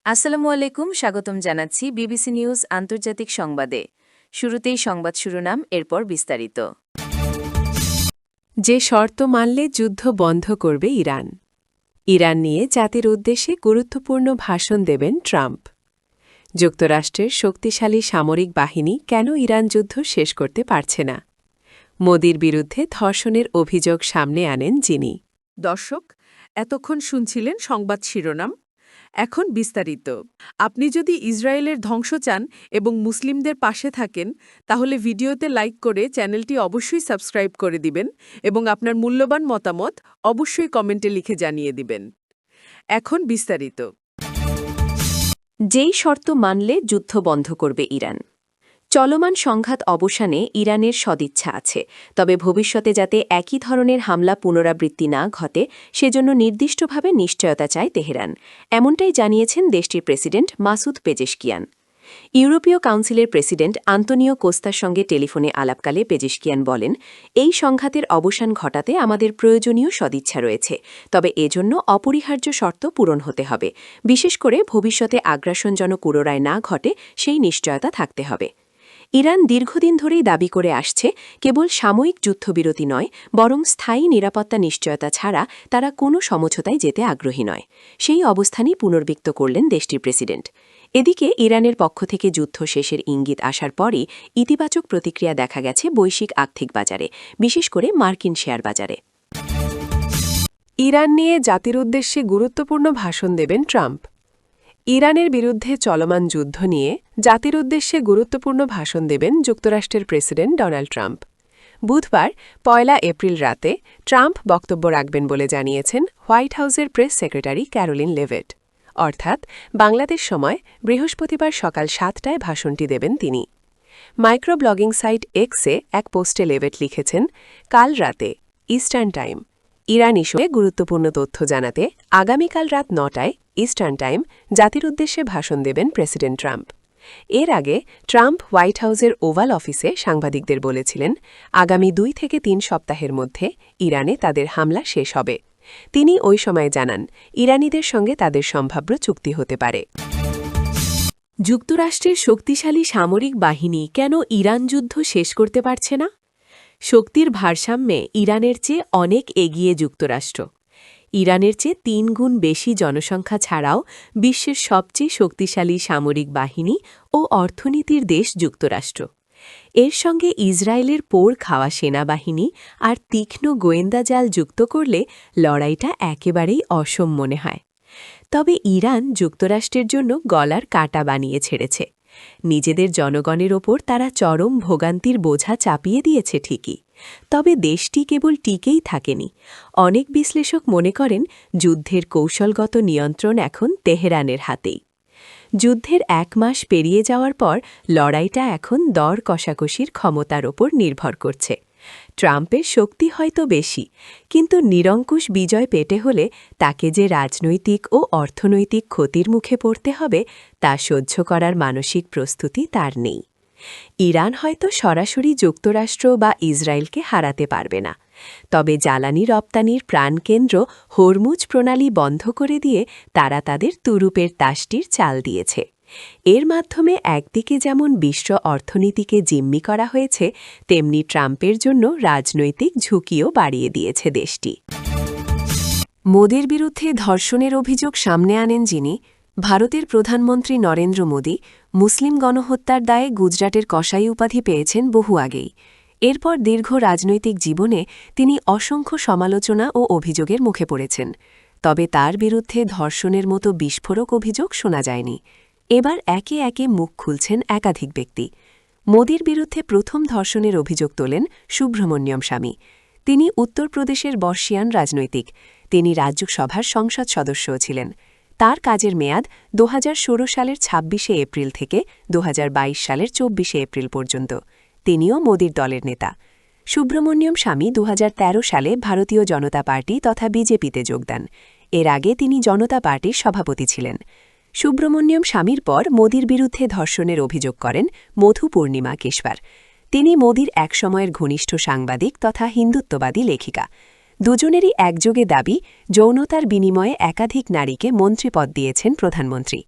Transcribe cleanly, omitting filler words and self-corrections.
আসসালামু আলাইকুম, স্বাগতম জানাচ্ছি বিবিসি নিউজ আন্তর্জাতিক সংবাদে। শুরুতেই সংবাদ শিরোনাম, এরপর বিস্তারিত। যে শর্ত মানলে যুদ্ধ বন্ধ করবে ইরান। ইরান নিয়ে জাতির উদ্দেশ্যে গুরুত্বপূর্ণ ভাষণ দেবেন ট্রাম্প। যুক্তরাষ্ট্রের শক্তিশালী সামরিক বাহিনী কেন ইরান যুদ্ধ শেষ করতে পারছে না? মোদির বিরুদ্ধে ধর্ষণের অভিযোগ সামনে আনেন যিনি। দর্শক, এতক্ষণ শুনছিলেন সংবাদ শিরোনাম। এখন বিস্তারিত। আপনি যদি ইসরায়েলের ধ্বংস চান এবং মুসলিমদের পাশে থাকেন, তাহলে ভিডিওতে লাইক করে চ্যানেলটি অবশ্যই সাবস্ক্রাইব করে দিবেন এবং আপনার মূল্যবান মতামত অবশ্যই কমেন্টে লিখে জানিয়ে দিবেন। এখন বিস্তারিত। যেই শর্ত মানলে যুদ্ধ বন্ধ করবে ইরান। চলমান সংঘাত অবসানে ইরানের সদিচ্ছা আছে, তবে ভবিষ্যতে যাতে একই ধরনের হামলা পুনরাবৃত্তি না ঘটে সেজন্য নির্দিষ্টভাবে নিশ্চয়তা চায় তেহরান, এমনটাই জানিয়েছেন দেশটির প্রেসিডেন্ট মাসুদ পেজেশকিয়ান। ইউরোপীয় কাউন্সিলের প্রেসিডেন্ট আন্তোনিও কোস্তার সঙ্গে টেলিফোনে আলাপকালে পেজেশকিয়ান বলেন, এই সংঘাতের অবসান ঘটাতে আমাদের প্রয়োজনীয় সদিচ্ছা রয়েছে, তবে এজন্য অপরিহার্য শর্ত পূরণ হতে হবে, বিশেষ করে ভবিষ্যতে আগ্রাসনজনক পুনরায় না ঘটে সেই নিশ্চয়তা থাকতে হবে। ইরান দীর্ঘদিন ধরেই দাবি করে আসছে, কেবল সাময়িক যুদ্ধবিরতি নয়, বরং স্থায়ী নিরাপত্তা নিশ্চয়তা ছাড়া তারা কোনো সমঝোতায় যেতে আগ্রহী নয়। সেই অবস্থানই পুনর্ব্যক্ত করলেন দেশটির প্রেসিডেন্ট। এদিকে ইরানের পক্ষ থেকে যুদ্ধ শেষের ইঙ্গিত আসার পরই ইতিবাচক প্রতিক্রিয়া দেখা গেছে বৈশ্বিক আর্থিক বাজারে, বিশেষ করে মার্কিন শেয়ার বাজারে। ইরান নিয়ে জাতির উদ্দেশ্যে গুরুত্বপূর্ণ ভাষণ দেবেন ট্রাম্প। ইরানের বিরুদ্ধে চলমান যুদ্ধ নিয়ে জাতির উদ্দেশ্যে গুরুত্বপূর্ণ ভাষণ দেবেন যুক্তরাষ্ট্রের প্রেসিডেন্ট ডোনাল্ড ট্রাম্প। বুধবার ১ এপ্রিল রাতে ট্রাম্প বক্তব্য রাখবেন বলে জানিয়েছেন হোয়াইট হাউসের প্রেস সেক্রেটারি ক্যারোলিন লেভেট। অর্থাৎ বাংলাদেশ সময় বৃহস্পতিবার সকাল ৭টায় ভাষণটি দেবেন তিনি। মাইক্রো ব্লগিং সাইট এক্সে এক পোস্টে লেভেট লিখেছেন, কাল রাতে ইস্টার্ন টাইম ইরান ইস্যুতে গুরুত্বপূর্ণ তথ্য জানাতে আগামীকাল রাত ৯টায় ইস্টার্ন টাইম জাতির উদ্দেশ্যে ভাষণ দেবেন প্রেসিডেন্ট ট্রাম্প। এর আগে ট্রাম্প হোয়াইট হাউসের ওভাল অফিসে সাংবাদিকদের বলেছিলেন, আগামী ২ থেকে ৩ সপ্তাহের মধ্যে ইরানে তাদের হামলা শেষ হবে। তিনি ওই সময় জানান, ইরানিদের সঙ্গে তাদের সম্ভাব্য চুক্তি হতে পারে। যুক্তরাষ্ট্রের শক্তিশালী সামরিক বাহিনী কেন ইরান যুদ্ধ শেষ করতে পারছে না? শক্তির ভারসাম্যে ইরানের চেয়ে অনেক এগিয়ে যুক্তরাষ্ট্র। ইরানের চেয়ে ৩ গুণ বেশি জনসংখ্যা ছাড়াও বিশ্বের সবচেয়ে শক্তিশালী সামরিক বাহিনী ও অর্থনীতির দেশ যুক্তরাষ্ট্র। এর সঙ্গে ইসরায়েলের পোড় খাওয়া সেনাবাহিনী আর তীক্ষ্ণ গোয়েন্দা জাল যুক্ত করলে লড়াইটা একেবারেই অসম মনে হয়। তবে ইরান যুক্তরাষ্ট্রের জন্য গলার কাঁটা বানিয়ে ছেড়েছে। নিজেদের জনগণের ওপর তারা চরম ভোগান্তির বোঝা চাপিয়ে দিয়েছে ঠিকই, তবে দেশটি কেবল টিকেই থাকেনি। অনেক বিশ্লেষক মনে করেন, যুদ্ধের কৌশলগত নিয়ন্ত্রণ এখন তেহরানের হাতেই। যুদ্ধের ১ মাস পেরিয়ে যাওয়ার পর লড়াইটা এখন দর কষাকষির ক্ষমতার ওপর নির্ভর করছে। ট্রাম্পের শক্তি হয়তো বেশি, কিন্তু নিরঙ্কুশ বিজয় পেতে হলে তাকে যে রাজনৈতিক ও অর্থনৈতিক ক্ষতির মুখে পড়তে হবে তা সহ্য করার মানসিক প্রস্তুতি তার নেই। ইরান হয়তো সরাসরি যুক্তরাষ্ট্র বা ইসরায়েলকে হারাতে পারবে না, তবে জ্বালানি রপ্তানির প্রাণকেন্দ্র হরমুজ প্রণালী বন্ধ করে দিয়ে তারা তাদের তুরুপের তাসটির চাল দিয়েছে। এর মাধ্যমে একদিকে যেমন বিশ্ব অর্থনীতিকে জিম্মি করা হয়েছে, তেমনি ট্রাম্পের জন্য রাজনৈতিক ঝুঁকিও বাড়িয়ে দিয়েছে দেশটি। মোদির বিরুদ্ধে ধর্ষণের অভিযোগ সামনে আনেন যিনি, ভারতের প্রধানমন্ত্রী নরেন্দ্র মোদি মুসলিম গণহত্যার দায়ে গুজরাটের কসাই উপাধি পেয়েছেন বহু আগেই। এরপর দীর্ঘ রাজনৈতিক জীবনে তিনি অসংখ্য সমালোচনা ও অভিযোগের মুখে পড়েছেন, তবে তার বিরুদ্ধে ধর্ষণের মতো বিস্ফোরক অভিযোগ শোনা যায়নি। এবার একে একে মুখ খুলছেন একাধিক ব্যক্তি। মোদির বিরুদ্ধে প্রথম ধর্ষণের অভিযোগ তোলেন সুব্রমণ্যম স্বামী। তিনি উত্তরপ্রদেশের বর্ষিয়ান রাজনৈতিক। তিনি রাজ্যসভার সংসদ সদস্যও ছিলেন। তার কাজের মেয়াদ ২০১৬ সালের ২৬শে এপ্রিল থেকে ২০২২ সালের ২৪শে এপ্রিল পর্যন্ত। তিনিও মোদির দলের নেতা। সুব্রমণ্যম স্বামী ২০১৩ সালে ভারতীয় জনতা পার্টি তথা বিজেপিতে যোগ দেন। এর আগে তিনি জনতা পার্টির সভাপতি ছিলেন। সুব্রমণ্যম স্বামীর পর মোদির বিরুদ্ধে ধর্ষণের অভিযোগ করেন মধু পূর্ণিমা কেশবার। তিনি মোদির একসময়ের ঘনিষ্ঠ সাংবাদিক তথা হিন্দুত্ববাদী লেখিকা। দুজনেরই একযোগে দাবি, যৌনতার বিনিময়ে একাধিক নারীকে মন্ত্রীপদ দিয়েছেন প্রধানমন্ত্রী।